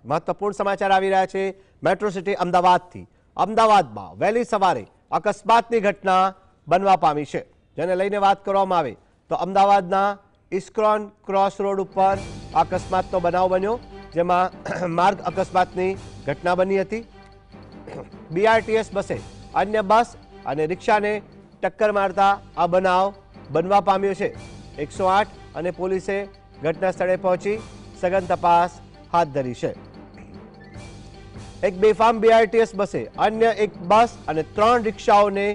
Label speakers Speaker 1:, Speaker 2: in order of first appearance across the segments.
Speaker 1: મહત્વપૂર્ણ સમાચાર આવી રહ્યા છે મેટ્રો સિટી અમદાવાદથી। અમદાવાદમાં વહેલી સવારે અકસ્માતની ઘટના બનવા પામી છે, જેને લઈને વાત કરવામાં આવે તો અમદાવાદના ઇસ્કોન ક્રોસ રોડ ઉપર અકસ્માતનો બનાવ બન્યો, જેમાં માર્ગ અકસ્માતની ઘટના બની હતી। બીઆરટીએસ બસે અન્ય બસ અને રિક્ષાને ટક્કર મારતા આ બનાવ બનવા પામ્યો છે। 108 અને પોલીસે ઘટના સ્થળે પહોંચી સઘન તપાસ हाथ धरी है। एक बेफाम बीआरटीएस बसे अन्य एक बस और 3 रिक्षाओं ने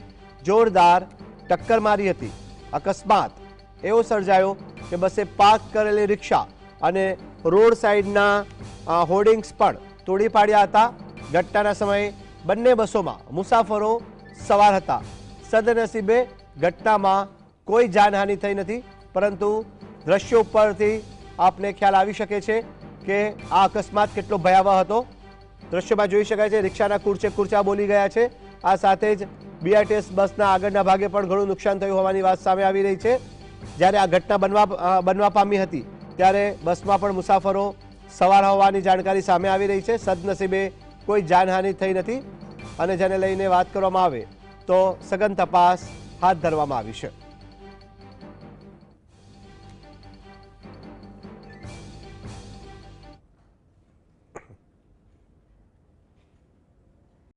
Speaker 1: जोरदार टक्कर मारी थी। अकस्मात एवो सर्जायो कि बसे पार्क करेली रिक्षा और रोड साइडना होर्डिंग्स पर तोड़ी पाड्या था। घटना समय बंने बसों में मुसाफरो सवार था। सदनसीबे घटना में कोई जानहानि थई नथी, परंतु दृश्यों परथी आपने ख्याल आवी शके छे कि आ अकस्मात केटलो भयावह हतो। दृश्यमां जोई शकाय छे रिक्षाना कूर्चे कूर्चा बोली गया है। आ साथे ज बीआरटीएस बसना आगळना भागे पण घणुं नुकसान थयुं होवानी वात सामे आवी रही छे। ज्यारे आ घटना बनवा पामी हती त्यारे बसमां पण मुसाफरो सवार होवानी जाणकारी सामे आवी रही छे। सदनसीबे कोई जानहानि थई नथी अने जेने लईने वात करवामां आवे तो सघन तपास हाथ धरवामां आवी छे।